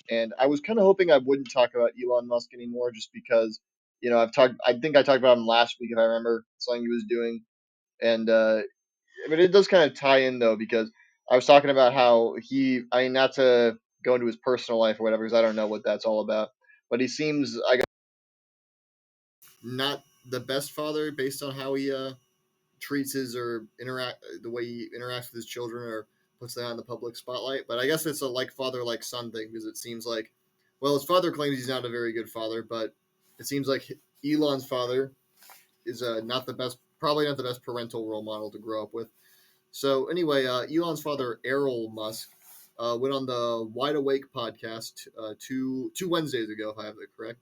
And I was kind of hoping I wouldn't talk about Elon Musk anymore, just because I think I talked about him last week if I remember something he was doing, and but it does kind of tie in though because I was talking about how I mean, not to go into his personal life or whatever, because I don't know what that's all about, but he seems I guess not the best father based on how he treats his or interact the way he interacts with his children or puts them on the public spotlight. But I guess it's a like father like son thing because it seems like, well, his father claims he's not a very good father, but it seems like Elon's father is not the best, probably not the best parental role model to grow up with. So anyway, Elon's father Errol Musk went on the Wide Awake podcast two Wednesdays ago, if I have it correct.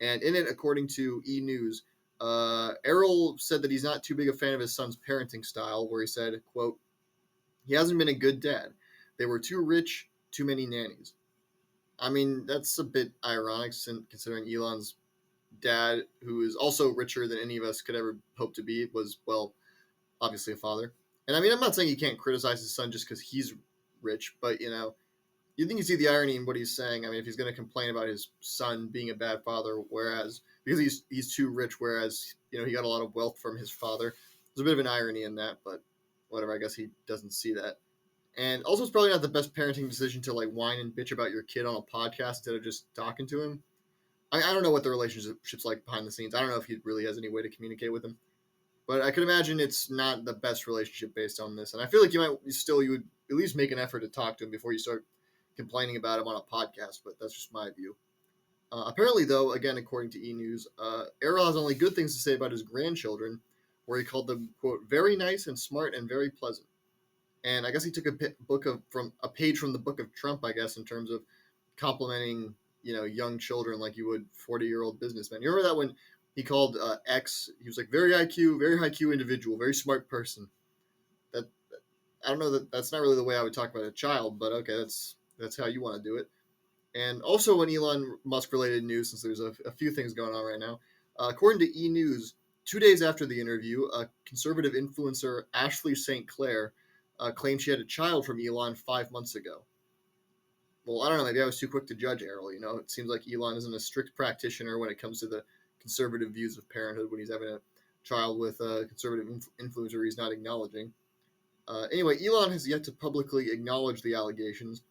And in it, according to E News, Errol said that he's not too big a fan of his son's parenting style, where he said, quote, he hasn't been a good dad. They were too rich, too many nannies. I mean, that's a bit ironic considering Elon's dad, who is also richer than any of us could ever hope to be, was, well, obviously a father. And I mean, I'm not saying you can't criticize his son just because he's rich, but, you think you see the irony in what he's saying. I mean, if he's going to complain about his son being a bad father, whereas because he's too rich, whereas he got a lot of wealth from his father, there's a bit of an irony in that. But whatever, I guess he doesn't see that. And also, it's probably not the best parenting decision to like whine and bitch about your kid on a podcast instead of just talking to him. I don't know what the relationship's like behind the scenes. I don't know if he really has any way to communicate with him. But I could imagine it's not the best relationship based on this. And I feel like you would at least make an effort to talk to him before you start complaining about him on a podcast, but that's just my view. Apparently, though, again, according to E! News, Errol has only good things to say about his grandchildren, where he called them, quote, very nice and smart and very pleasant. And I guess he took from a page from the book of Trump, I guess, in terms of complimenting, young children like you would 40-year-old businessmen. You remember that when he called X, he was like, very IQ, very high Q individual, very smart person. That I don't know that's not really the way I would talk about a child, but okay, that's how you want to do it. And also, in Elon Musk related news, since there's a few things going on right now, according to E! News, 2 days after the interview, conservative influencer Ashley St. Clair claimed she had a child from Elon 5 months ago. Well, I don't know. Maybe I was too quick to judge Errol. It seems like Elon isn't a strict practitioner when it comes to the conservative views of parenthood when he's having a child with a conservative influencer he's not acknowledging. Anyway, Elon has yet to publicly acknowledge the allegations,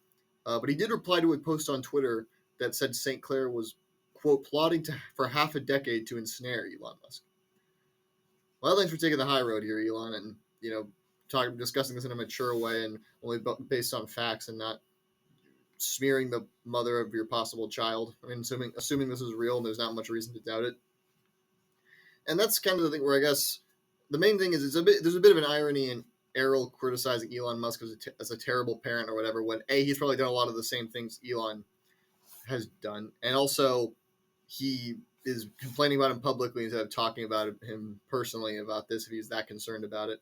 but he did reply to a post on Twitter that said St. Clair was, quote, plotting for half a decade to ensnare Elon Musk. Well, thanks for taking the high road here, Elon, and, discussing this in a mature way and only based on facts and not smearing the mother of your possible child. I mean, assuming this is real and there's not much reason to doubt it. And that's kind of the thing where I guess the main thing is there's a bit of an irony in Errol criticizing Elon Musk as a terrible parent or whatever, when he's probably done a lot of the same things Elon has done, and also he is complaining about him publicly instead of talking about him personally about this if he's that concerned about it.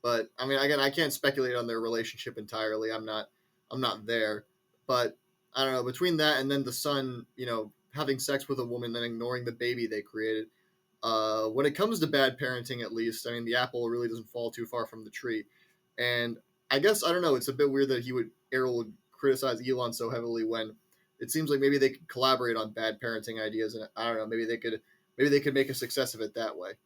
But I mean, again, I can't speculate on their relationship entirely. I'm not there, but I don't know, between that and then the son, having sex with a woman, then ignoring the baby they created. When it comes to bad parenting, at least, I mean, the apple really doesn't fall too far from the tree. And I guess, I don't know, it's a bit weird that Errol would criticize Elon so heavily when it seems like maybe they could collaborate on bad parenting ideas. And I don't know, maybe they could make a success of it that way.